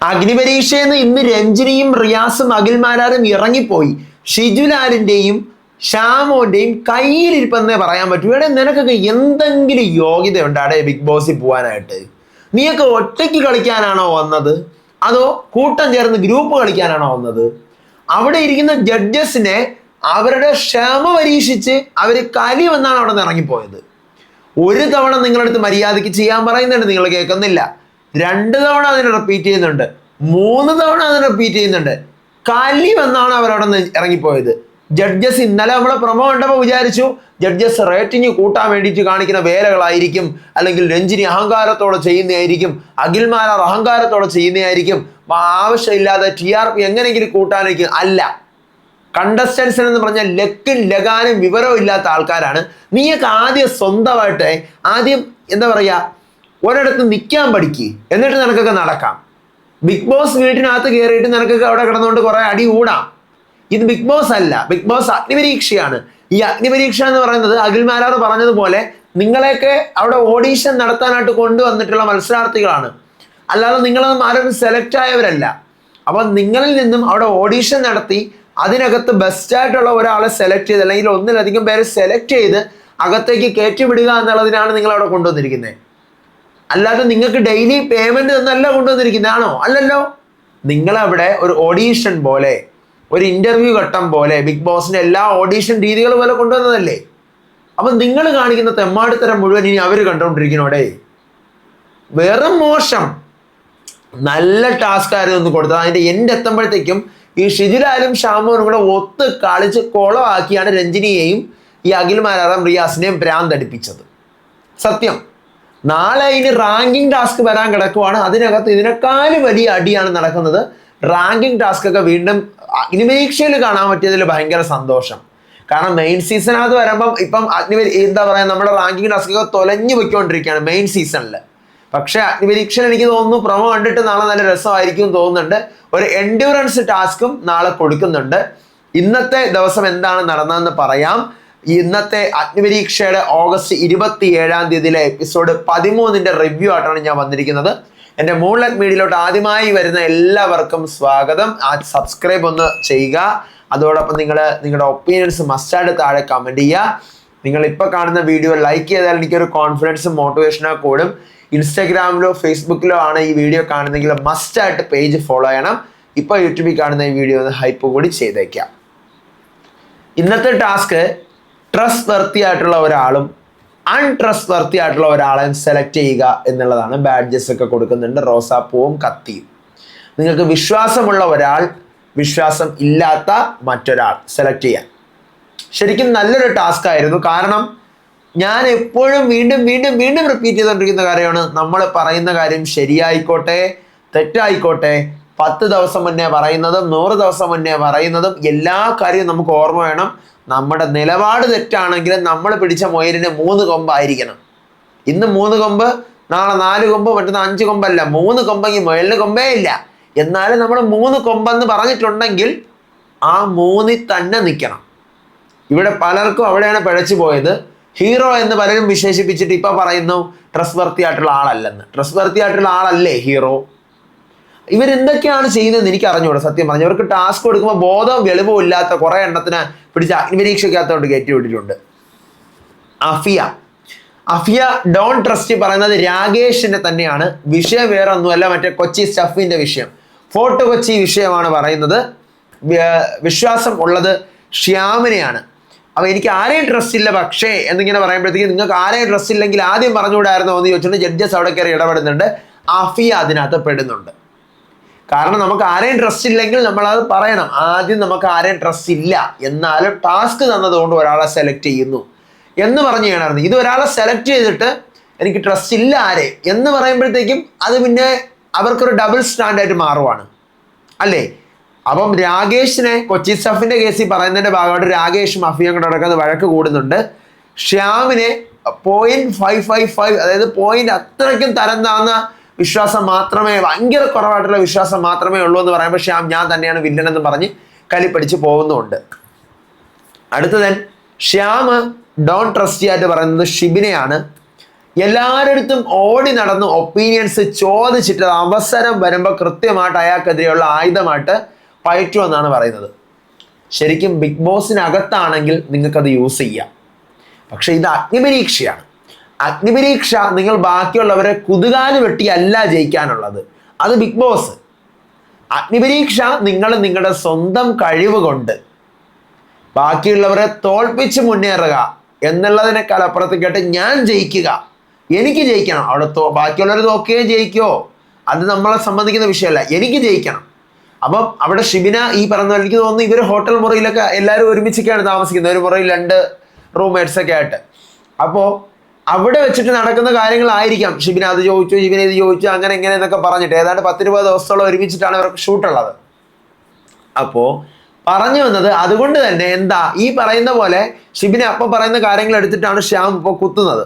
അഗ്നിപരീക്ഷയിൽ നിന്ന് ഇന്ന് രഞ്ജിനിയും റിയാസും അഖിൽമാരാരും ഇറങ്ങിപ്പോയി. ഷിജുലാലിന്റെയും ഷാമോന്റെയും കയ്യിലിരിപ്പെന്നേ പറയാൻ പറ്റൂ. ഇവിടെ നിനക്കൊക്കെ എന്തെങ്കിലും യോഗ്യത ഉണ്ടാടെ ബിഗ് ബോസിൽ പോകാനായിട്ട്? നീയൊക്കെ ഒറ്റയ്ക്ക് കളിക്കാനാണോ വന്നത്, അതോ കൂട്ടം ചേർന്ന് ഗ്രൂപ്പ് കളിക്കാനാണോ വന്നത്? അവിടെ ഇരിക്കുന്ന ജഡ്ജസിനെ അവരുടെ ക്ഷമ പരീക്ഷിച്ച് അവർ കലി വന്നാണ് അവിടെ നിന്ന് ഇറങ്ങിപ്പോയത്. ഒരു തവണ നിങ്ങളടുത്ത് മര്യാദയ്ക്ക് ചെയ്യാൻ പറയുന്നുണ്ട്, നിങ്ങൾ കേൾക്കുന്നില്ല. 2 തവണ അതിനെ റിപ്പീറ്റ് ചെയ്യുന്നുണ്ട്, 3 തവണ അതിനെ റിപ്പീറ്റ് ചെയ്യുന്നുണ്ട്. കലി വന്നാണ് അവരവിടെ നിന്ന് ഇറങ്ങിപ്പോയത്. ജഡ്ജസ് ഇന്നലെ നമ്മളെ പ്രൊമോ കണ്ടപ്പോൾ വിചാരിച്ചു ജഡ്ജസ് റേറ്റിംഗ് കൂട്ടാൻ വേണ്ടിയിട്ട് കാണിക്കുന്ന വേലകളായിരിക്കും, അല്ലെങ്കിൽ രഞ്ജിനി അഹങ്കാരത്തോടെ ചെയ്യുന്നതായിരിക്കും, അഖിൽമാരാർ അഹങ്കാരത്തോടെ ചെയ്യുന്നതായിരിക്കും, ആവശ്യമില്ലാതെ TRP എങ്ങനെയെങ്കിലും കൂട്ടാനായിരിക്കും. അല്ല, കണ്ടസ്റ്റൻസ് എന്ന് പറഞ്ഞാൽ ലക്കും ലഗാനും വിവരവും ഇല്ലാത്ത ആൾക്കാരാണ്. നീയൊക്കെ ആദ്യം സ്വന്തമായിട്ട് എന്താ പറയുക, ഒരിടത്ത് നിൽക്കാൻ പഠിക്കുക, എന്നിട്ട് നിനക്കൊക്കെ നടക്കാം. ബിഗ് ബോസ് വീട്ടിനകത്ത് കയറിയിട്ട് നിനക്കൊക്കെ അവിടെ കിടന്നുകൊണ്ട് കുറെ അടി കൂടാം. ഇത് ബിഗ് ബോസ് അല്ല, ബിഗ് ബോസ് അഗ്നിപരീക്ഷയാണ്. ഈ അഗ്നിപരീക്ഷ എന്ന് പറയുന്നത് അഖിൽമാരാർ പറഞ്ഞതുപോലെ നിങ്ങളെയൊക്കെ അവിടെ ഓഡീഷൻ നടത്താനായിട്ട് കൊണ്ടുവന്നിട്ടുള്ള മത്സരാർത്ഥികളാണ്, അല്ലാതെ നിങ്ങളൊന്നും ആരും സെലക്ട് ആയവരല്ല. അപ്പൊ നിങ്ങളിൽ നിന്നും അവിടെ ഓഡീഷൻ നടത്തി അതിനകത്ത് ബെസ്റ്റായിട്ടുള്ള ഒരാളെ സെലക്ട് ചെയ്ത്, അല്ലെങ്കിൽ ഒന്നിലധികം പേരെ സെലക്ട് ചെയ്ത് അകത്തേക്ക് കയറ്റിവിടുക എന്നുള്ളതിനാണ് നിങ്ങൾ അവിടെ കൊണ്ടുവന്നിരിക്കുന്നത്. അല്ലാതെ നിങ്ങൾക്ക് ഡെയിലി പേയ്മെന്റ് എന്നല്ല കൊണ്ടുവന്നിരിക്കുന്നതാണോ? അല്ലല്ലോ. നിങ്ങളവിടെ ഒരു ഓഡീഷൻ പോലെ, ഒരു ഇന്റർവ്യൂ ഘട്ടം പോലെ, ബിഗ് ബോസിന്റെ എല്ലാ ഓഡീഷൻ രീതികൾ പോലെ കൊണ്ടുവന്നതല്ലേ. അപ്പൊ നിങ്ങൾ കാണിക്കുന്ന തെമ്മാടിത്തരം മുഴുവൻ ഇനി അവർ കണ്ടുകൊണ്ടിരിക്കണോടെ. വെറും മോശം. നല്ല ടാസ്ക് ആയിരുന്നു ഒന്ന് കൊടുത്തത്. അതിന്റെ എൻഡ് എത്തുമ്പോഴത്തേക്കും ഈ ഷിജുലാലും ഷാമോനും കൂടെ ഒത്ത് കളിച്ച് കുളമാക്കിയാണ് രഞ്ജിനിയെയും ഈ അഖിൽമാരാറും റിയാസിനെയും ഭ്രാന്തടിപ്പിച്ചത്. സത്യം. നാളെ ഇനി റാങ്കിങ് ടാസ്ക് വരാൻ കിടക്കുവാണ്. അതിനകത്ത് ഇതിനേക്കാളും വലിയ അടിയാണ് നടക്കുന്നത്. റാങ്കിങ് ടാസ്ക് ഒക്കെ വീണ്ടും അഗ്നിപരീക്ഷയിൽ കാണാൻ പറ്റിയതിൽ ഭയങ്കര സന്തോഷം. കാരണം മെയിൻ സീസണകത്ത് വരുമ്പം ഇപ്പം എന്താ പറയുക, നമ്മുടെ റാങ്കിങ് ടാസ്ക് ഒക്കെ തൊലഞ്ഞു പൊയ്ക്കൊണ്ടിരിക്കുകയാണ് മെയിൻ സീസണിൽ. പക്ഷെ അഗ്നിപരീക്ഷയിൽ എനിക്ക് തോന്നുന്നു പ്രൊമോ കണ്ടിട്ട് നാളെ നല്ല രസമായിരിക്കും തോന്നുന്നുണ്ട്. ഒരു എൻഡ്യൂറൻസ് ടാസ്കും നാളെ കൊടുക്കുന്നുണ്ട്. ഇന്നത്തെ ദിവസം എന്താണ് നടന്നതെന്ന് പറയാം. ഇന്നത്തെ അഗ്നിപരീക്ഷയുടെ ഓഗസ്റ്റ് 27 എപ്പിസോഡ് 13 റിവ്യൂ ആയിട്ടാണ് ഞാൻ വന്നിരിക്കുന്നത്. എൻ്റെ മൂൺലൈറ്റ് മീഡിയയിലോട്ട് ആദ്യമായി വരുന്ന എല്ലാവർക്കും സ്വാഗതം. സബ്സ്ക്രൈബ് ഒന്ന് ചെയ്യുക. അതോടൊപ്പം നിങ്ങളുടെ ഒപ്പീനിയൻസ് മസ്റ്റായിട്ട് താഴെ കമൻറ്റ് ചെയ്യുക. നിങ്ങൾ ഇപ്പോൾ കാണുന്ന വീഡിയോ ലൈക്ക് ചെയ്താൽ എനിക്കൊരു കോൺഫിഡൻസും മോട്ടിവേഷനോ കൂടും. ഇൻസ്റ്റാഗ്രാമിലോ ഫേസ്ബുക്കിലോ ആണ് ഈ വീഡിയോ കാണുന്നതെങ്കിൽ മസ്റ്റായിട്ട് പേജ് ഫോളോ ചെയ്യണം. ഇപ്പോൾ യൂട്യൂബിൽ കാണുന്ന ഈ വീഡിയോ ഒന്ന് ഹൈപ്പ് കൂടി ചെയ്തേക്കാം. ഇന്നത്തെ ടാസ്ക് ട്രസ്റ്റ് വർത്തി ആയിട്ടുള്ള ഒരാളും അൺട്രസ്റ്റ് വർത്തി ആയിട്ടുള്ള ഒരാളെയും സെലക്ട് ചെയ്യുക എന്നുള്ളതാണ്. ബാഡ്ജസ് ഒക്കെ കൊടുക്കുന്നുണ്ട്, റോസാപ്പൂവും കത്തിയും. നിങ്ങൾക്ക് വിശ്വാസമുള്ള ഒരാൾ, വിശ്വാസം ഇല്ലാത്ത മറ്റൊരാൾ സെലക്ട് ചെയ്യാൻ. ശരിക്കും നല്ലൊരു ടാസ്ക് ആയിരുന്നു. കാരണം ഞാൻ എപ്പോഴും വീണ്ടും വീണ്ടും വീണ്ടും റിപ്പീറ്റ് ചെയ്തുകൊണ്ടിരിക്കുന്ന കാര്യമാണ്, നമ്മൾ പറയുന്ന കാര്യം ശരിയായിക്കോട്ടെ തെറ്റായിക്കോട്ടെ, 10 ദിവസം മുന്നേ പറയുന്നതും 100 ദിവസം മുന്നേ പറയുന്നതും എല്ലാ കാര്യവും നമുക്ക് ഓർമ്മ വേണം. നമ്മുടെ നിലപാട് തെറ്റാണെങ്കിൽ നമ്മൾ പിടിച്ച മുയലിന് 3 കൊമ്പായിരിക്കണം. ഇന്ന് 3 കൊമ്പ്, നാളെ 4 കൊമ്പ്, മറ്റന്നാൾ 5 കൊമ്പല്ല, 3 കൊമ്പെങ്കിൽ മുയലിന് കൊമ്പേ ഇല്ല. എന്നാലും നമ്മൾ 3 കൊമ്പെന്ന് പറഞ്ഞിട്ടുണ്ടെങ്കിൽ ആ 3 തന്നെ നിൽക്കണം. ഇവിടെ പലർക്കും അവിടെയാണ് പിഴച്ചു പോയത്. ഹീറോ എന്ന് പലരും വിശേഷിപ്പിച്ചിട്ട് ഇപ്പൊ പറയുന്നു ട്രസ്റ്റ് വർത്തി ആയിട്ടുള്ള ആളല്ലെന്ന്. ട്രസ്റ്റ് വർത്തി ആയിട്ടുള്ള ആളല്ലേ ഹീറോ? ഇവരെന്തൊക്കെയാണ് ചെയ്യുന്നതെന്ന് എനിക്ക് അറിഞ്ഞൂടാ സത്യം പറഞ്ഞു. ഇവർക്ക് ടാസ്ക് കൊടുക്കുമ്പോൾ ബോധവും വെളിവും ഇല്ലാത്ത കുറെ എണ്ണത്തിന് പിടിച്ച് അഗ്നിപരീക്ഷയ്ക്കകത്തോട്ട് കയറ്റി വിട്ടിട്ടുണ്ട്. അഫിയ ഡോൺ ട്രസ്റ്റ് പറയുന്നത് രാകേഷിന്റെ തന്നെയാണ്. വിഷയം വേറെ ഒന്നുമല്ല, മറ്റേ കൊച്ചി സ്റ്റഫിന്റെ വിഷയം, ഫോർട്ട് കൊച്ചി വിഷയമാണ് പറയുന്നത്. വിശ്വാസം ഉള്ളത് ശ്യാമിനെയാണ്. അപ്പൊ എനിക്ക് ആരെയും ട്രസ്റ്റ് ഇല്ല പക്ഷേ എന്നിങ്ങനെ പറയുമ്പോഴത്തേക്ക് നിങ്ങൾക്ക് ആരെയും ട്രസ്റ്റ് ഇല്ലെങ്കിൽ ആദ്യം പറഞ്ഞുകൂടായിരുന്നോ എന്ന് ചോദിച്ചിട്ട് ജഡ്ജസ് അവിടെ കയറി ഇടപെടുന്നുണ്ട്. അഫിയ അതിനകത്ത് പെടുന്നുണ്ട്. കാരണം നമുക്ക് ആരെയും ട്രസ്റ്റ് ഇല്ലെങ്കിൽ നമ്മളത് പറയണം. ആദ്യം നമുക്ക് ആരെയും ട്രസ്റ്റ് ഇല്ല, എന്നാലും ടാസ്ക് തന്നതുകൊണ്ട് ഒരാളെ സെലക്ട് ചെയ്യുന്നു എന്ന് പറഞ്ഞു ചെയ്യണമായിരുന്നു. ഇത് ഒരാളെ സെലക്ട് ചെയ്തിട്ട് എനിക്ക് ട്രസ്റ്റ് ഇല്ല ആരെ എന്ന് പറയുമ്പോഴത്തേക്കും അത് പിന്നെ അവർക്കൊരു ഡബിൾ സ്റ്റാൻഡായിട്ട് മാറുവാണ് അല്ലേ. അപ്പം രാകേഷിനെ കൊച്ചി സ്റ്റഫിന്റെ കേസിൽ പറയുന്നതിന്റെ ഭാഗമായിട്ട് രാകേഷും അഫിയും കൂടെ നടക്കുന്നത് വഴക്ക് കൂടുന്നുണ്ട്. ശ്യാമിനെ 0.555, അതായത് പോയിന്റ് അത്രയ്ക്കും തരം താന്ന വിശ്വാസം മാത്രമേ, ഭയങ്കര കുറവായിട്ടുള്ള വിശ്വാസം മാത്രമേ ഉള്ളൂ എന്ന് പറയുമ്പോൾ ശ്യാം ഞാൻ തന്നെയാണ് വില്ലൻ എന്ന് പറഞ്ഞ് കലിപ്പടിച്ച് പോകുന്നുണ്ട്. അടുത്തതൻ ശ്യാം ഡോൺ ട്രസ്റ്റ് ആയിട്ട് പറയുന്നത് ഷിബിനെയാണ്. എല്ലാവരുടെ അടുത്തും ഓടി നടന്ന് ഒപ്പീനിയൻസ് ചോദിച്ചിട്ട് അവസരം വരുമ്പോൾ കൃത്യമായിട്ട് അയാൾക്കെതിരെയുള്ള ആയുധമായിട്ട് പയറ്റുമെന്നാണ് പറയുന്നത്. ശരിക്കും ബിഗ് ബോസിനകത്താണെങ്കിൽ നിങ്ങൾക്കത് യൂസ് ചെയ്യാം. പക്ഷെ ഇത് അഗ്നിപരീക്ഷയാണ്. അഗ്നിപരീക്ഷ നിങ്ങൾ ബാക്കിയുള്ളവരെ കുതുകാല് വെട്ടിയല്ല ജയിക്കാനുള്ളത്. അത് ബിഗ് ബോസ്. അഗ്നിപരീക്ഷ നിങ്ങൾ നിങ്ങളുടെ സ്വന്തം കഴിവ് കൊണ്ട് ബാക്കിയുള്ളവരെ തോൽപ്പിച്ച് മുന്നേറുക എന്നുള്ളതിനേക്കാൾ അപ്പുറത്തേക്കായിട്ട് ഞാൻ ജയിക്കുക, എനിക്ക് ജയിക്കണം. അവിടെ ബാക്കിയുള്ളവർ തോക്കുകയോ ജയിക്കുകയോ അത് നമ്മളെ സംബന്ധിക്കുന്ന വിഷയമല്ല, എനിക്ക് ജയിക്കണം. അപ്പം അവിടെ ഷിബിന ഈ പറഞ്ഞ എനിക്ക് തോന്നുന്നു ഇവർ ഹോട്ടൽ മുറിയിലൊക്കെ എല്ലാവരും ഒരുമിച്ചൊക്കെയാണ് താമസിക്കുന്നത്, ഒരു മുറിയിൽ 2 റൂംമേറ്റ്സ് ഒക്കെ ആയിട്ട്. അപ്പോൾ അവിടെ വെച്ചിട്ട് നടക്കുന്ന കാര്യങ്ങളായിരിക്കാം ഷിബിന അത് ചോദിച്ചു, ഷിബിന ഇത് ചോദിച്ചു, അങ്ങനെ ഇങ്ങനെ എന്നൊക്കെ പറഞ്ഞിട്ട് ഏതാണ്ട് 10-20 ദിവസത്തോളം ഒരുമിച്ചിട്ടാണ് ഇവർക്ക് ഷൂട്ടുള്ളത്. അപ്പോൾ പറഞ്ഞു വന്നത് അതുകൊണ്ട് തന്നെ എന്താ ഈ പറയുന്ന പോലെ ഷിബിന അപ്പം പറയുന്ന കാര്യങ്ങൾ എടുത്തിട്ടാണ് ശ്യാം ഇപ്പോൾ കുത്തുന്നത്.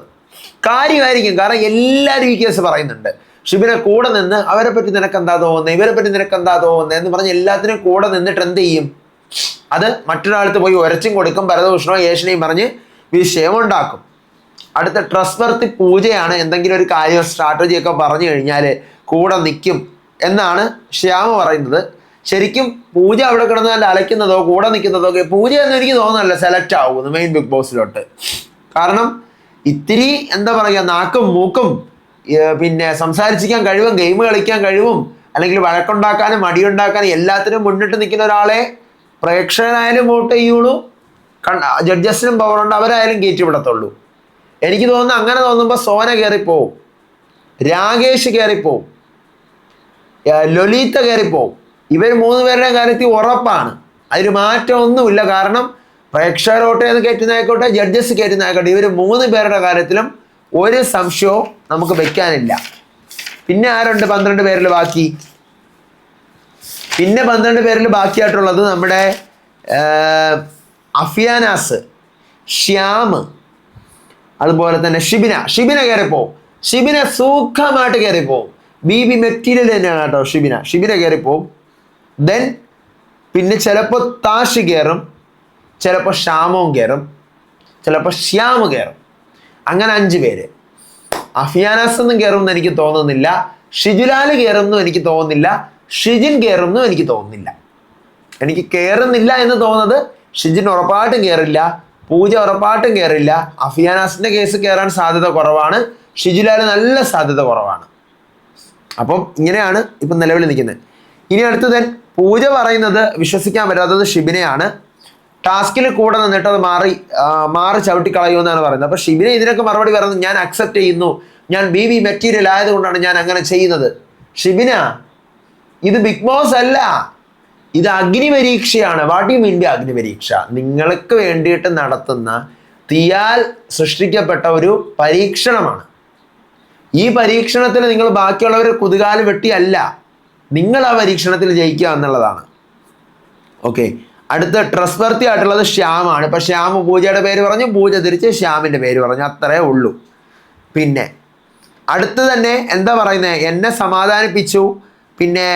കാര്യമായിരിക്കും, കാരണം എല്ലാവരും ഈ കേസ് പറയുന്നുണ്ട്. ഷിബിനെ കൂടെ നിന്ന് അവരെ പറ്റി നിനക്ക് എന്താ തോന്നുന്നത്, ഇവരെ പറ്റി നിനക്ക് എന്താ തോന്നുന്നത് എന്ന് പറഞ്ഞ് എല്ലാത്തിനും കൂടെ നിന്നിട്ട് എന്ത് ചെയ്യും, അത് മറ്റൊരാൾക്ക് പോയി ഉരച്ചും കൊടുക്കും, ഭരതഭൂഷണോ യേശനെയും പറഞ്ഞ് വിഷയമുണ്ടാക്കും. അടുത്ത ട്രസ്റ്റ് വർത്തി പൂജയാണ്. എന്തെങ്കിലും ഒരു കാര്യം സ്ട്രാറ്റജി ഒക്കെ പറഞ്ഞു കഴിഞ്ഞാൽ കൂടെ നിൽക്കും എന്നാണ് ശ്യാമ പറയുന്നത്. ശരിക്കും പൂജ അവിടെ കിടന്ന് നല്ല അലയ്ക്കുന്നതോ കൂടെ നിൽക്കുന്നതോ ഒക്കെ പൂജ എന്ന് എനിക്ക് തോന്നുന്നല്ല സെലക്ട് ആവുന്നു മെയിൻ ബിഗ് ബോസിലോട്ട്. കാരണം ഇത്തിരി എന്താ പറയുക, നാക്കും മൂക്കും പിന്നെ സംസാരിച്ചിരിക്കാൻ കഴിവും ഗെയിം കളിക്കാൻ കഴിവും അല്ലെങ്കിൽ വഴക്കുണ്ടാക്കാനും മടിയുണ്ടാക്കാനും എല്ലാത്തിനും മുന്നിട്ട് നിൽക്കുന്ന ഒരാളെ പ്രേക്ഷകരായാലും വോട്ട് ചെയ്യുള്ളൂ, ജഡ്ജസിനും പവറുണ്ട്, അവരായാലും കയറ്റി വിടത്തുള്ളൂ. എനിക്ക് തോന്നുന്നു അങ്ങനെ തോന്നുമ്പോൾ സോന കയറിപ്പോവും, രാകേഷ് കയറിപ്പോവും, ലൊലീത്ത കയറിപ്പോവും. ഇവർ 3 പേരുടെയും കാര്യത്തിൽ ഉറപ്പാണ്, അതിൽ മാറ്റമൊന്നുമില്ല. കാരണം പ്രേക്ഷകർ വോട്ട് ചെയ്ത് കയറ്റുന്നതായിക്കോട്ടെ ജഡ്ജസ് കയറ്റുന്നതായിക്കോട്ടെ, ഇവർ 3 പേരുടെ കാര്യത്തിലും ഒരു സംശയവും നമുക്ക് വെക്കാനില്ല. പിന്നെ ആരുണ്ട് 12 പേരിൽ ബാക്കി? പിന്നെ 12 പേരിൽ ബാക്കിയായിട്ടുള്ളത് നമ്മുടെ അഫിയാനാസ്, ശ്യാം, അതുപോലെ തന്നെ ഷിബിന കയറിപ്പോവും. ഷിബിന സുഖമായിട്ട് കയറിപ്പോവും. BB മെറ്റീരിയൽ തന്നെയാണ് കേട്ടോ ഷിബിന കയറിപ്പോവും. ദെൻ പിന്നെ ചിലപ്പോൾ താഷ് കയറും, ചിലപ്പോൾ ഷാമോൻ കയറും, ചിലപ്പോൾ ശ്യാം കയറും. അങ്ങനെ 5 പേര്. അഫിയാനാസ് ഒന്നും കയറുമെന്ന് എനിക്ക് തോന്നുന്നില്ല, ഷിജുലാൽ കയറുമെന്നും എനിക്ക് തോന്നുന്നില്ല, ഷിജിൻ കയറുമെന്നും എനിക്ക് തോന്നുന്നില്ല. എനിക്ക് കയറുന്നില്ല എന്ന് തോന്നുന്നത് ഷിജിൻ ഉറപ്പായിട്ടും കയറില്ല, പൂജ ഉറപ്പായിട്ടും കയറില്ല, അഫിയാനാസിന്റെ കേസ് കയറാൻ സാധ്യത കുറവാണ്, ഷിജുലാൽ നല്ല സാധ്യത കുറവാണ്. അപ്പം ഇങ്ങനെയാണ് ഇപ്പം നിലവിൽ നിൽക്കുന്നത്. ഇനി അടുത്തത് പൂജ പറയുന്നത് വിശ്വസിക്കാൻ പറ്റാത്തത് ഷിബിനെയാണ്. ടാസ്കിൽ കൂടെ നിന്നിട്ട് അത് മാറി ചവിട്ടിക്കളയുമെന്നാണ് പറയുന്നത്. അപ്പോൾ ഷിബിന ഇതിനൊക്കെ മറുപടി പറയുന്നത് ഞാൻ അക്സെപ്റ്റ് ചെയ്യുന്നു, ഞാൻ BB മെറ്റീരിയൽ ആയതുകൊണ്ടാണ് ഞാൻ അങ്ങനെ ചെയ്യുന്നത്. ഷിബിന, ഇത് ബിഗ് ബോസ് അല്ല, ഇത് അഗ്നിപരീക്ഷയാണ്. What you mean by Agnipariksha? നിങ്ങൾക്ക് വേണ്ടിയിട്ട് നടത്തുന്ന തീയാൽ സൃഷ്ടിക്കപ്പെട്ട ഒരു പരീക്ഷണമാണ്. ഈ പരീക്ഷണത്തിൽ നിങ്ങൾ ബാക്കിയുള്ളവർ കുതുകാല് വെട്ടിയല്ല, നിങ്ങൾ ആ പരീക്ഷണത്തിൽ ജയിക്കുക എന്നുള്ളതാണ്. ഓക്കെ, അടുത്ത ട്രസ്റ്റ് വർത്തി ആയിട്ടുള്ളത് ശ്യാമാണ്. ഇപ്പം ശ്യാം പൂജയുടെ പേര് പറഞ്ഞു, പൂജ തിരിച്ച് ശ്യാമിൻ്റെ പേര് പറഞ്ഞു, അത്രേ ഉള്ളൂ. പിന്നെ അടുത്ത് തന്നെ എന്താ പറയുന്നത്, എന്നെ സമാധാനിപ്പിച്ചു, പിന്നെ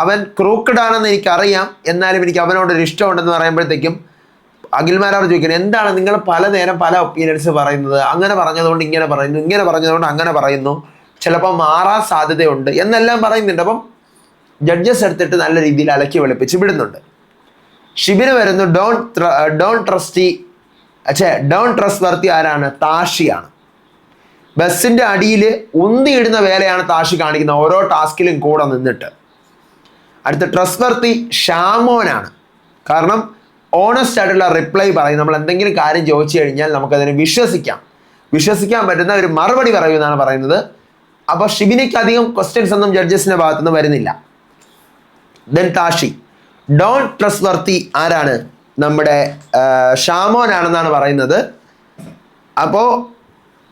അവൻ ക്രൂക്കഡ് ആണെന്ന് എനിക്കറിയാം, എന്നാലും എനിക്ക് അവനോടൊരു ഇഷ്ടമുണ്ടെന്ന് പറയുമ്പോഴത്തേക്കും അഖിൽമാരാർ ചോദിക്കുന്നത് എന്താണ് നിങ്ങൾ പലനേരം പല ഒപ്പീനിയൻസ് പറയുന്നത്, അങ്ങനെ പറഞ്ഞതുകൊണ്ട് ഇങ്ങനെ പറയുന്നു, ഇങ്ങനെ പറഞ്ഞതുകൊണ്ട് അങ്ങനെ പറയുന്നു, ചിലപ്പോൾ മാറാൻ സാധ്യതയുണ്ട് എന്നെല്ലാം പറയുന്നുണ്ട്. അപ്പം ജഡ്ജസ് എടുത്തിട്ട് നല്ല രീതിയിൽ അലക്കി വെളുപ്പിച്ച് വിടുന്നുണ്ട്. ഷിബിന് വരുന്നു ഡോൺ ട്രസ്റ്റ് വർത്തി ആരാണ്? താഷിയാണ്. ബസ്സിന്റെ അടിയിൽ ഉന്തിയിടുന്ന വേലയാണ് താഷി കാണിക്കുന്നത്, ഓരോ ടാസ്കിലും കൂടെ നിന്നിട്ട്. അടുത്ത ട്രസ്റ്റ് വർത്തി ഷാമോനാണ്. കാരണം ഓണസ്റ്റ് ആയിട്ടുള്ള റിപ്ലൈ പറയും. നമ്മൾ എന്തെങ്കിലും കാര്യം ചോദിച്ചു കഴിഞ്ഞാൽ നമുക്കതിനെ വിശ്വസിക്കാൻ പറ്റുന്ന ഒരു മറുപടി പറയുമെന്നാണ് പറയുന്നത്. അപ്പോൾ ഷിബിനയ്ക്ക് അധികം ക്വസ്റ്റ്യൻസ് ഒന്നും ജഡ്ജസിന്റെ ഭാഗത്തുനിന്ന് വരുന്നില്ല. ദെൻ താഷി. ഡോൺ ട്രസ്റ്റ് വർത്തി ആരാണ്? നമ്മുടെ ഷാമോനാണെന്നാണ് പറയുന്നത്. അപ്പോൾ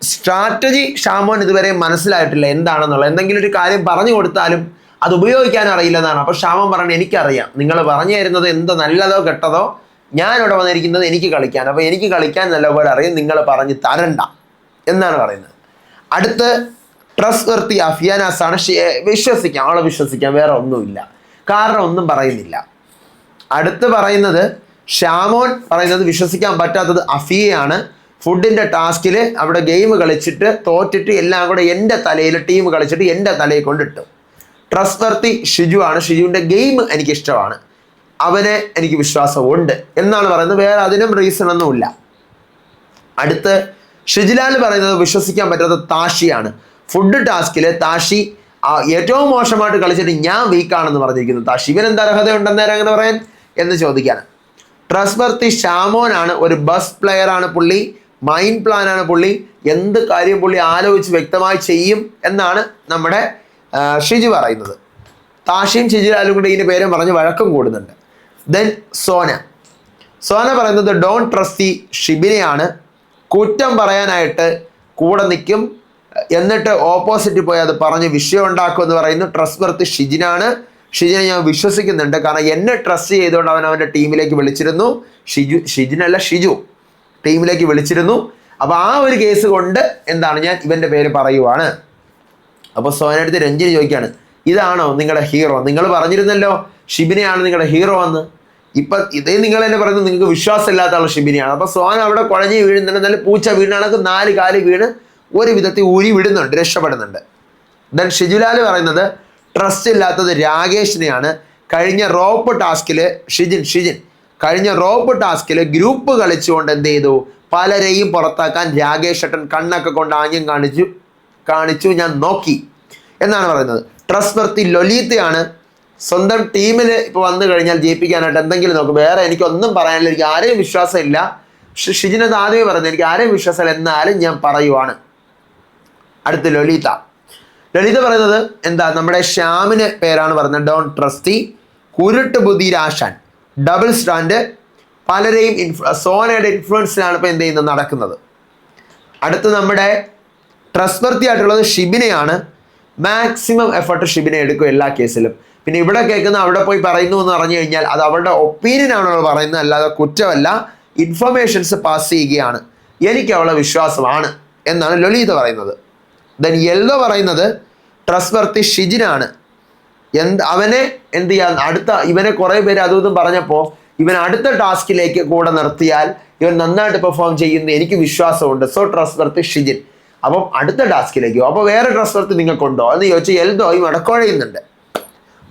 സ്ട്രാറ്റജി ഷാമോൻ ഇതുവരെ മനസ്സിലായിട്ടില്ല എന്താണെന്നുള്ളത്. എന്തെങ്കിലും ഒരു കാര്യം പറഞ്ഞു കൊടുത്താലും അത് ഉപയോഗിക്കാൻ അറിയില്ലെന്നാണ്. അപ്പോൾ ഷാമോൻ പറഞ്ഞു എനിക്കറിയാം, നിങ്ങൾ പറഞ്ഞു തരുന്നത് എന്ത് നല്ലതോ കെട്ടതോ, ഞാനിവിടെ വന്നിരിക്കുന്നത് എനിക്ക് കളിക്കാൻ, അപ്പോൾ എനിക്ക് കളിക്കാൻ നല്ലപോലെ അറിയാം, നിങ്ങൾ പറഞ്ഞ് തരണ്ട എന്നാണ് പറയുന്നത്. അടുത്ത് ട്രസ്റ്റ് വർത്തി അഫിയാനാസ് ആണ്. അവളെ വിശ്വസിക്കാം, വേറെ ഒന്നുമില്ല, കാരണം ഒന്നും പറയുന്നില്ല. അടുത്ത് പറയുന്നത് ഷാമോൻ പറയുന്നത് വിശ്വസിക്കാൻ പറ്റാത്തത് അഫിയയാണ്. ഫുഡിൻ്റെ ടാസ്കിൽ അവിടെ ഗെയിം കളിച്ചിട്ട് തോറ്റിട്ട് എല്ലാം കൂടെ എൻ്റെ തലയിൽ ടീം കളിച്ചിട്ട് എൻ്റെ തലയിൽ കൊണ്ടിട്ടു. ട്രസ്റ്റ്വർത്തി ഷിജു ആണ്. ഷിജുവിൻ്റെ ഗെയിം എനിക്കിഷ്ടമാണ്, അവനെ എനിക്ക് വിശ്വാസമുണ്ട് എന്നാണ് പറയുന്നത്. വേറെ അതിനും റീസൺ ഒന്നുമില്ല. അടുത്ത് ഷിജിലാൽ പറയുന്നത് വിശ്വസിക്കാൻ പറ്റാത്ത താഷിയാണ്. ഫുഡ് ടാസ്കിൽ താഷി ഏറ്റവും മോശമായിട്ട് കളിച്ചിട്ട് ഞാൻ വീക്കാണെന്ന് പറഞ്ഞിരിക്കുന്നു. താഷി ഇവൻ എന്താ അർഹത ഉണ്ടെന്നേരം അങ്ങനെ പറയാൻ എന്ന് ചോദിക്കാണ്. ട്രസ്റ്റ്വർത്തി ഷാമോനാണ്. ഒരു ബസ് പ്ലെയർ ആണ് പുള്ളി, മൈൻഡ് പ്ലാൻ ആണ് പുള്ളി, എന്ത് കാര്യം പുള്ളി ആലോചിച്ച് വ്യക്തമായി ചെയ്യും എന്നാണ് നമ്മുടെ ഷിജു പറയുന്നത്. താഷിയും ഷിജിലാലും കൂടി ഇതിൻ്റെ പേരും പറഞ്ഞ് വഴക്കം കൂടുന്നുണ്ട്. ദെൻ സോന പറയുന്നത് ഡോണ്ട് ട്രസ്റ്റ് ഷിബിനെയാണ്. കുറ്റം പറയാനായിട്ട് കൂടെ നിൽക്കും, എന്നിട്ട് ഓപ്പോസിറ്റ് പോയി അത് പറഞ്ഞ് വിഷയം ഉണ്ടാക്കും എന്ന് പറയുന്നു. ട്രസ്റ്റ്വർത്തി ഷിജിനാണ്. ഷിജിനെ ഞാൻ വിശ്വസിക്കുന്നുണ്ട്, കാരണം എന്നെ ട്രസ്റ്റ് ചെയ്തുകൊണ്ട് അവൻ അവൻ്റെ ടീമിലേക്ക് വിളിച്ചിരുന്നു. ഷിജിനല്ല ഷിജു ടീമിലേക്ക് വിളിച്ചിരുന്നു. അപ്പോൾ ആ ഒരു കേസ് കൊണ്ട് എന്താണ് ഞാൻ ഇവൻ്റെ പേര് പറയുവാണ്. അപ്പോൾ സോനടുത്ത് രഞ്ജിനി ചോദിക്കുകയാണ്, ഇതാണോ നിങ്ങളുടെ ഹീറോ? നിങ്ങൾ പറഞ്ഞിരുന്നല്ലോ ഷിബിനെയാണ് നിങ്ങളുടെ ഹീറോ എന്ന്. ഇപ്പം ഇതേ നിങ്ങൾ തന്നെ പറയുന്നത് നിങ്ങൾക്ക് വിശ്വാസമില്ലാത്ത ആൾ ഷിബിനെയാണ്. അപ്പോൾ സോന അവിടെ കുഴഞ്ഞ് വീഴുന്നുണ്ട്, നല്ല പൂച്ച വീണാണെങ്കിൽ 4 കാല് വീണ് ഒരു വിധത്തിൽ ഊരി വിടുന്നുണ്ട്, രക്ഷപ്പെടുന്നുണ്ട്. ദെൻ ഷിജുലാൽ പറയുന്നത് ട്രസ്റ്റ് ഇല്ലാത്തത് രാകേഷിനെയാണ്. കഴിഞ്ഞ റോപ്പ് ടാസ്കിൽ ഷിജിൻ കഴിഞ്ഞ റോപ്പ് ടാസ്കിൽ ഗ്രൂപ്പ് കളിച്ചുകൊണ്ട് എന്ത് ചെയ്തു, പലരെയും പുറത്താക്കാൻ രാകേഷ് ഏട്ടൻ കണ്ണൊക്കെ കൊണ്ട് ആംഗ്യം കാണിച്ചു ഞാൻ നോക്കി എന്നാണ് പറയുന്നത്. ട്രസ്റ്റ്വർത്തി ലൊലീത്തയാണ്. സ്വന്തം ടീമിൽ ഇപ്പോൾ വന്നു കഴിഞ്ഞാൽ ജയിപ്പിക്കാനായിട്ട് എന്തെങ്കിലും നോക്കും. വേറെ എനിക്കൊന്നും പറയാനില്ല, എനിക്ക് ആരെയും വിശ്വാസമില്ല. ഷിജിനത് ആദ്യമേ പറയുന്നത് എനിക്ക് ആരെയും വിശ്വാസമില്ല, എന്നാലും ഞാൻ പറയുവാണ്. അടുത്ത് ലളിത പറയുന്നത് എന്താ, നമ്മുടെ ശ്യാമിന് പേരാണ് പറയുന്നത്. ഡോൺ ട്രസ്റ്റി, കുരുട്ട് ബുദ്ധി രാശാൻ, ഡബിൾ സ്റ്റാൻഡ്, പലരെയും സോനയുടെ ഇൻഫ്ലുവൻസിലാണ് ഇപ്പോൾ എന്ത് ചെയ്യുന്നത് നടക്കുന്നത്. അടുത്ത് നമ്മുടെ ട്രസ്റ്റ്വർത്തി ആയിട്ടുള്ളത് ഷിബിനെയാണ്. മാക്സിമം എഫർട്ട് ഷിബിനെ എടുക്കും എല്ലാ കേസിലും. പിന്നെ ഇവിടെ കേൾക്കുന്ന അവിടെ പോയി പറയുന്നു എന്ന് പറഞ്ഞു കഴിഞ്ഞാൽ അത് അവരുടെ ഒപ്പീനിയൻ ആണ് അവൾ പറയുന്നത്, അല്ലാതെ കുറ്റമല്ല. ഇൻഫർമേഷൻസ് പാസ് ചെയ്യുകയാണ്. എനിക്ക് അവളെ വിശ്വാസമാണ് എന്നാണ് ലളിത പറയുന്നത്. ദെൻ യെല്ലോ പറയുന്നത് ട്രസ്റ്റ്വർത്തി ഷിജിനാണ്. അവനെ എന്ത് ചെയ്യാൻ ഇവനെ കുറേ പേര് അതും പറഞ്ഞപ്പോൾ ഇവൻ അടുത്ത ടാസ്കിലേക്ക് കൂടെ നിർത്തിയാൽ ഇവൻ നന്നായിട്ട് പെർഫോം ചെയ്യുന്ന എനിക്ക് വിശ്വാസമുണ്ട്. So trustworthy Shijin. അപ്പം അടുത്ത ടാസ്കിലേക്കോ അപ്പോൾ വേറെ ട്രസ്റ്റ്വർത്തി നിങ്ങൾക്കുണ്ടോ എന്ന് ചോദിച്ചാൽ എൽദോയും അടക്കുഴയുന്നുണ്ട്.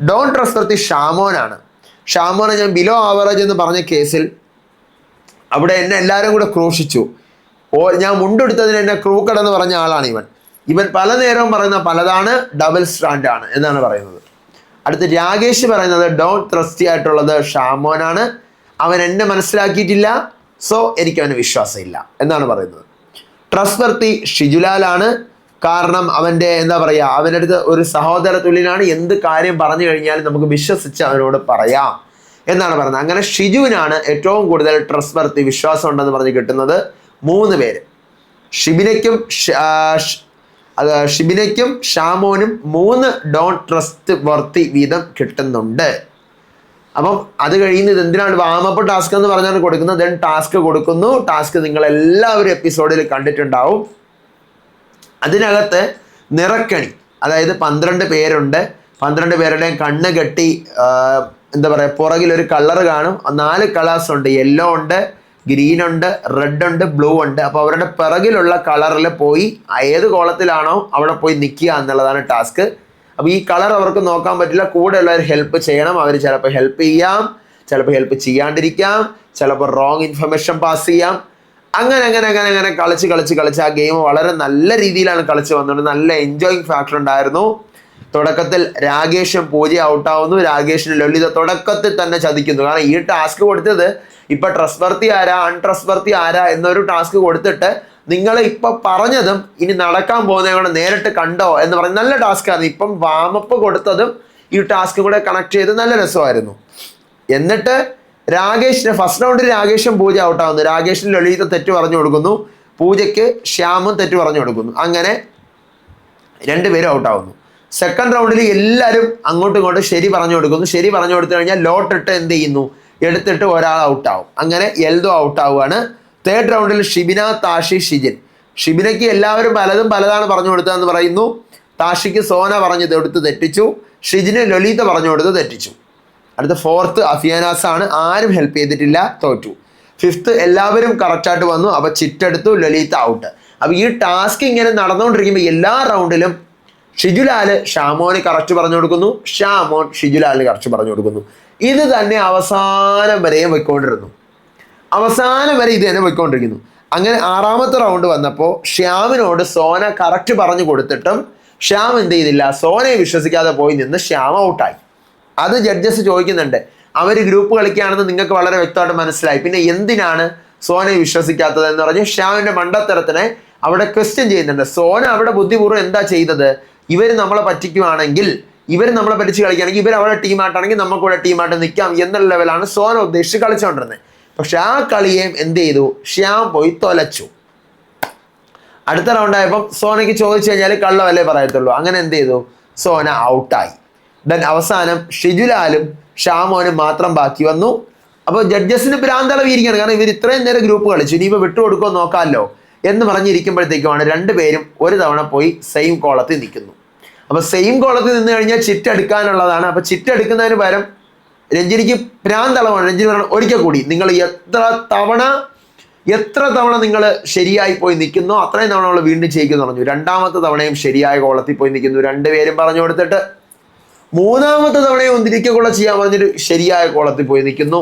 Don trustworthy ഷാമോനാണ്. ഷാമോനെ ഞാൻ ബിലോ ആവറേജ് എന്ന് പറഞ്ഞ കേസിൽ അവിടെ എന്നെ എല്ലാവരും കൂടെ ക്രൂശിച്ചു. ഞാൻ മുണ്ടെടുത്തതിന് എന്നെ ക്രൂക്കടെന്ന് പറഞ്ഞ ആളാണ് ഇവൻ പല നേരവും പറയുന്ന പലതാണ്, ഡബിൾ സ്റ്റാൻഡ് ആണ് എന്നാണ് പറയുന്നത്. അടുത്ത് രാകേഷ് പറയുന്നത് ഡോൺ ട്രസ്റ്റി ആയിട്ടുള്ളത് ഷാമോനാണ്. അവൻ എന്നെ മനസ്സിലാക്കിയിട്ടില്ല, സോ എനിക്ക് അവന് വിശ്വാസമില്ല എന്നാണ് പറയുന്നത്. ട്രസ്റ്റ്വർത്തി ഷിജുലാലാണ്. കാരണം അവൻ്റെ എന്താ പറയുക, അവൻ്റെ അടുത്ത് ഒരു സഹോദര തുല്യനാണ്. എന്ത് കാര്യം പറഞ്ഞു കഴിഞ്ഞാലും നമുക്ക് വിശ്വസിച്ച് അവനോട് പറയാം എന്നാണ് പറയുന്നത്. അങ്ങനെ ഷിജുവിനാണ് ഏറ്റവും കൂടുതൽ ട്രസ്റ്റ്വർത്തി വിശ്വാസം ഉണ്ടെന്ന് പറഞ്ഞ് കിട്ടുന്നത് 3 പേര്. ഷിബിനയ്ക്കും ഷാമോനും 3 ഡോൺ ട്രസ്റ്റ് വർത്തി വീതം കിട്ടുന്നുണ്ട്. അപ്പം അത് കഴിയുന്നത് എന്തിനാണ് വാമപ്പ് ടാസ്ക് എന്ന് പറഞ്ഞാണ് കൊടുക്കുന്നത്. ദെൻ ടാസ്ക് കൊടുക്കുന്നു. ടാസ്ക് നിങ്ങൾ എല്ലാവരും എപ്പിസോഡിൽ കണ്ടിട്ടുണ്ടാവും. അതിനകത്ത് നിറക്കണി, അതായത് 12 പേരുണ്ട്. 12 പേരുടെയും കണ്ണ് കെട്ടി എന്താ പറയുക, പുറകിലൊരു കളർ കാണും. 4 കളേഴ്സ് ഉണ്ട്. യെല്ലോ ഉണ്ട്, ഗ്രീൻ ഉണ്ട്, റെഡ് ഉണ്ട്, ബ്ലൂ ഉണ്ട്. അപ്പോൾ അവരുടെ പിറകിലുള്ള കളറിൽ പോയി ഏത് കോളത്തിലാണോ അവിടെ പോയി നിൽക്കുക എന്നുള്ളതാണ് ടാസ്ക്. അപ്പോൾ ഈ കളർ അവർക്ക് നോക്കാൻ പറ്റില്ല, കൂടെ ഉള്ളവർ ഹെൽപ്പ് ചെയ്യണം. അവർ ചിലപ്പോൾ ഹെൽപ്പ് ചെയ്യാം, ചിലപ്പോൾ ഹെൽപ്പ് ചെയ്യാണ്ടിരിക്കാം, ചിലപ്പോൾ റോങ് ഇൻഫർമേഷൻ പാസ് ചെയ്യാം. അങ്ങനെ കളിച്ച് ആ ഗെയിം വളരെ നല്ല രീതിയിലാണ് കളിച്ച് വന്നുകൊണ്ട് നല്ല എൻജോയിങ് ഫാക്ടർ ഉണ്ടായിരുന്നു. തുടക്കത്തിൽ രാകേഷും പൂജ ഔട്ടാവുന്നു. രാകേഷിന് ലളിത തുടക്കത്തിൽ തന്നെ ചതിക്കുന്നു. കാരണം ഈ ടാസ്ക് കൊടുത്തത് ഇപ്പൊ ട്രസ്റ്റ്വർത്തി ആരാ അൺട്രസ്റ്റ്വർത്തി ആരാ എന്നൊരു ടാസ്ക് കൊടുത്തിട്ട് നിങ്ങൾ ഇപ്പൊ പറഞ്ഞതും ഇനി നടക്കാൻ പോകുന്നതും കൂടെ നേരിട്ട് കണ്ടോ എന്ന് പറഞ്ഞ് നല്ല ടാസ്ക്കായിരുന്നു. ഇപ്പം വാമപ്പ് കൊടുത്തതും ഈ ടാസ്ക് കൂടെ കണക്ട് ചെയ്ത് നല്ല രസമായിരുന്നു. എന്നിട്ട് രാകേഷിന് ഫസ്റ്റ് റൗണ്ടിൽ രാകേഷും പൂജ ഔട്ടാവുന്നു. രാകേഷിന് ലളിത തെറ്റ് പറഞ്ഞു കൊടുക്കുന്നു, പൂജയ്ക്ക് ശ്യാമും തെറ്റ് പറഞ്ഞു കൊടുക്കുന്നു. അങ്ങനെ 2 പേരും ഔട്ടാവുന്നു. സെക്കൻഡ് റൗണ്ടിൽ എല്ലാവരും അങ്ങോട്ടും ഇങ്ങോട്ടും ശരി പറഞ്ഞു കൊടുക്കുന്നു. ശരി പറഞ്ഞു കൊടുത്തു കഴിഞ്ഞാൽ ലോട്ടിട്ട് എന്ത് ചെയ്യുന്നു, എടുത്തിട്ട് ഒരാൾ ഔട്ടാവും. അങ്ങനെ എൽദോ ഔട്ടാവുകയാണ്. തേർഡ് റൗണ്ടിൽ ഷിബിന, താഷി, ഷിജിൻ. ഷിബിനയ്ക്ക് എല്ലാവരും പലതാണ് പറഞ്ഞു കൊടുത്തതെന്ന് പറയുന്നു. താഷിക്ക് സോന പറഞ്ഞു കൊടുത്ത് തെറ്റിച്ചു. ഷിജിന് ലളിത പറഞ്ഞു കൊടുത്ത് തെറ്റിച്ചു. അടുത്ത ഫോർത്ത് അഫിയാനാസ് ആണ്. ആരും ഹെൽപ്പ് ചെയ്തിട്ടില്ല, തോറ്റു. ഫിഫ്ത്ത് എല്ലാവരും കറക്റ്റായിട്ട് വന്നു. അപ്പൊ ചിറ്റെടുത്തു, ലളിത ഔട്ട്. അപ്പൊ ഈ ടാസ്ക് ഇങ്ങനെ നടന്നുകൊണ്ടിരിക്കുമ്പോൾ എല്ലാ റൗണ്ടിലും ഷിജുലാല് ഷാമോന് കറക്റ്റ് പറഞ്ഞു കൊടുക്കുന്നു, ഷാമോൻ ഷിജുലാലിന് കറക്റ്റ് പറഞ്ഞു കൊടുക്കുന്നു. ഇത് തന്നെ അവസാനം വരെയും പോയിക്കൊണ്ടിരുന്നു. അവസാനം വരെ ഇത് തന്നെ പോയിക്കൊണ്ടിരിക്കുന്നു. അങ്ങനെ 6ാമത്തെ റൗണ്ട് വന്നപ്പോൾ ശ്യാമിനോട് സോന കറക്റ്റ് പറഞ്ഞു കൊടുത്തിട്ടും ശ്യാം എന്ത് ചെയ്തില്ല, സോനയെ വിശ്വസിക്കാതെ പോയി നിന്ന് ശ്യാം ഔട്ടായി. അത് ജഡ്ജസ് ചോദിക്കുന്നുണ്ട്, അവർ ഗ്രൂപ്പ് കളിക്കുകയാണെന്ന് നിങ്ങൾക്ക് വളരെ വ്യക്തമായിട്ട് മനസ്സിലായി, പിന്നെ എന്തിനാണ് സോനയെ വിശ്വസിക്കാത്തത് എന്ന് പറഞ്ഞ് ശ്യാമിന്റെ മണ്ടത്തരത്തിനെ അവിടെ ക്വസ്റ്റ്യൻ ചെയ്യുന്നുണ്ട്. സോന അവിടെ ബുദ്ധിപൂർവ്വം എന്താ ചെയ്തത്, ഇവർ നമ്മളെ പറ്റിക്കുവാണെങ്കിൽ, ഇവർ നമ്മളെ പറ്റിച്ച് കളിക്കുകയാണെങ്കിൽ ഇവർ അവരുടെ ടീമായിട്ടാണെങ്കിൽ നമുക്ക് ഇവിടെ ടീമായിട്ട് നിൽക്കാം എന്നുള്ള ലെവലാണ് സോന ഉദ്ദേശിച്ച് കളിച്ചുകൊണ്ടിരുന്നത്. പക്ഷെ ആ കളിയേയും എന്ത് ചെയ്തു, ശ്യാം പോയി തൊലച്ചു. അടുത്ത റൗണ്ടായപ്പം സോനയ്ക്ക് ചോദിച്ചു കഴിഞ്ഞാൽ കള്ളവല്ലേ പറയത്തുള്ളൂ. അങ്ങനെ എന്ത് ചെയ്തു, സോന ഔട്ടായി. ദെൻ അവസാനം ഷിജുലാലും ഷാമോനും മാത്രം ബാക്കി വന്നു. അപ്പോൾ ജഡ്ജസിന് ഭ്രാന്തളവിയിരിക്കുകയാണ്, കാരണം ഇവർ ഇത്രയും നേരം ഗ്രൂപ്പ് കളിച്ചു, ഇനിയിപ്പോൾ വിട്ടുകൊടുക്കുമോ നോക്കാമല്ലോ എന്ന് പറഞ്ഞിരിക്കുമ്പോഴത്തേക്കുമാണ് രണ്ടുപേരും ഒരു തവണ പോയി സെയിം കോളത്തിൽ നിൽക്കുന്നു. അപ്പോൾ സെയിം കോളത്തിൽ നിന്ന് കഴിഞ്ഞാൽ ചിറ്റ് എടുക്കാനുള്ളതാണ്. അപ്പോൾ ചിറ്റ് എടുക്കുന്നതിന് പകരം രഞ്ജിനിക്ക് ഭ്രാന്തളവാണ്. രഞ്ജിനി പറഞ്ഞു, ഒരിക്കൽ കൂടി നിങ്ങൾ എത്ര തവണ നിങ്ങൾ ശരിയായി പോയി നിൽക്കുന്നോ അത്രയും തവണ നമ്മൾ വീണ്ടും ചെയ്യിക്കുന്നു പറഞ്ഞു. 2ാമത്തെ തവണയും ശരിയായ കോളത്തിൽ പോയി നിൽക്കുന്നു. രണ്ടുപേരും പറഞ്ഞു കൊടുത്തിട്ട് 3ാമത്തെ തവണയും ഒന്നിരിക്കൽ കൂടെ ചെയ്യാൻ പറഞ്ഞിട്ട് ശരിയായ കോളത്തിൽ പോയി നിൽക്കുന്നു.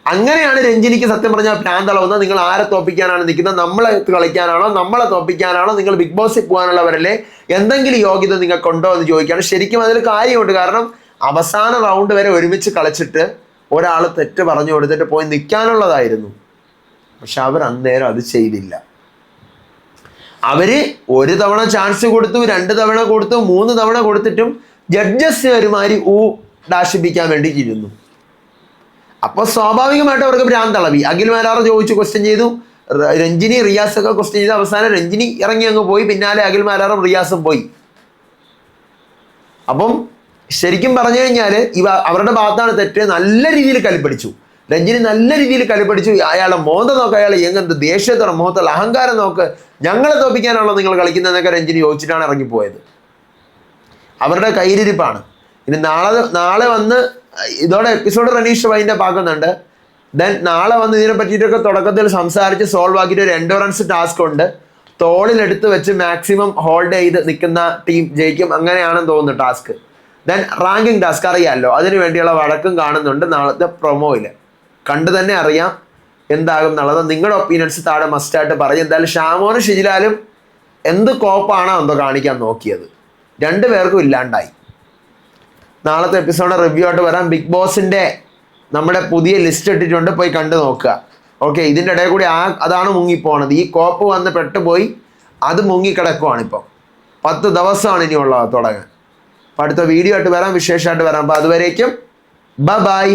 അങ്ങനെയാണ് രഞ്ജിനിക്ക് സത്യം പറഞ്ഞാൽ ഭ്രാന്തളവുന്നത്. നിങ്ങൾ ആരെ തോപ്പിക്കാനാണ് നിൽക്കുന്നത്, നമ്മളെ കളിക്കാനാണോ, നമ്മളെ തോപ്പിക്കാനാണോ, നിങ്ങൾ ബിഗ് ബോസിൽ പോകാനുള്ളവരല്ലേ, എന്തെങ്കിലും യോഗ്യത നിങ്ങൾക്കുണ്ടോ എന്ന് ചോദിക്കുകയാണ്. ശരിക്കും അതിൽ കാര്യമുണ്ട്. കാരണം അവസാന റൗണ്ട് വരെ ഒരുമിച്ച് കളിച്ചിട്ട് ഒരാൾ തെറ്റ് പറഞ്ഞു കൊടുത്തിട്ട് പോയി നിൽക്കാനുള്ളതായിരുന്നു. പക്ഷെ അവർ അന്നേരം അത് ചെയ്തില്ല. അവര് 1 തവണ ചാൻസ് കൊടുത്തു, 2 തവണ കൊടുത്തു, 3 തവണ കൊടുത്തിട്ടും ജഡ്ജസ് ഒരുമാതിരി ഡാഷിപ്പിക്കാൻ വേണ്ടി ഇരുന്നു. അപ്പൊ സ്വാഭാവികമായിട്ട് അവർക്ക് ഭ്രാന്തളവി. അഖിൽ മാരാർ ചോദിച്ചു, ക്വസ്റ്റ്യൻ ചെയ്തു, രഞ്ജിനി റിയാസ് ഒക്കെ ക്വസ്റ്റ്യൻ ചെയ്തു. അവസാനം രഞ്ജിനി ഇറങ്ങി അങ്ങ് പോയി, പിന്നാലെ അഖിൽ മാരാറും റിയാസും പോയി. അപ്പം ശരിക്കും പറഞ്ഞു കഴിഞ്ഞാൽ അവരുടെ ഭാഗത്താണ് തെറ്റ്. നല്ല രീതിയിൽ കലിപ്പടിച്ചു രഞ്ജിനി, നല്ല രീതിയിൽ കലിപ്പടിച്ചു. അയാളെ മോന്ത നോക്ക്, അയാൾ എങ്ങനത്തെ ദേഷ്യത്തോടെ മുഖത്തുള്ള അഹങ്കാരം നോക്ക്, ഞങ്ങളെ തോപ്പിക്കാനാണല്ലോ നിങ്ങൾ കളിക്കുന്നതെന്നൊക്കെ രഞ്ജിനി ചോദിച്ചിട്ടാണ് ഇറങ്ങിപ്പോയത്. അവരുടെ കയ്യിലിരിപ്പാണ്. ഇനി നാളെ വന്ന് ഇതോടെ എപ്പിസോഡ് റനീഷ് വൈൻഡപ്പ് ആക്കുന്നുണ്ട്. ദെൻ നാളെ വന്ന് ഇതിനെ പറ്റിയിട്ടൊക്കെ തുടക്കത്തിൽ സംസാരിച്ച് സോൾവ് ആക്കിയിട്ട് ഒരു എൻഡോറൻസ് ടാസ്ക് ഉണ്ട്. തോളിലെടുത്ത് വെച്ച് മാക്സിമം ഹോൾഡ് ചെയ്ത് നിൽക്കുന്ന ടീം ജയിക്കും, അങ്ങനെയാണെന്ന് തോന്നുന്നു ടാസ്ക്. ദെൻ റാങ്കിങ് ടാസ്ക് അറിയാമല്ലോ, അതിനു വേണ്ടിയുള്ള വഴക്കും കാണുന്നുണ്ട് നാളത്തെ പ്രൊമോയിൽ. കണ്ടു തന്നെ അറിയാം എന്താകും എന്നുള്ളത്. നിങ്ങളുടെ ഒപ്പീനിയൻസ് താഴെ മസ്റ്റായിട്ട് പറയും. എന്തായാലും ഷാമോനും ഷിജിലാലും എന്ത് കോപ്പാണോ എന്തോ കാണിക്കാൻ നോക്കിയത്, രണ്ടുപേർക്കും ഇല്ലാണ്ടായി. നാളത്തെ എപ്പിസോഡ് റിവ്യൂ ആയിട്ട് വരാം. ബിഗ് ബോസിന്റെ നമ്മുടെ പുതിയ ലിസ്റ്റ് ഇട്ടിട്ടുണ്ട്, പോയി കണ്ടു നോക്കുക. ഓക്കെ, ഇതിൻ്റെ ഇടയിൽ കൂടി അതാണ് മുങ്ങിപ്പോണത്. ഈ കോപ്പ് വന്ന് പെട്ടുപോയി, അത് മുങ്ങിക്കിടക്കുവാണ് ഇപ്പം. 10 ദിവസമാണ് ഇനിയുള്ളത് തുടങ്ങാൻ. അപ്പം അടുത്ത വീഡിയോ ആയിട്ട് വരാം, വിശേഷമായിട്ട് വരാം. അപ്പം അതുവരേക്കും ബൈ.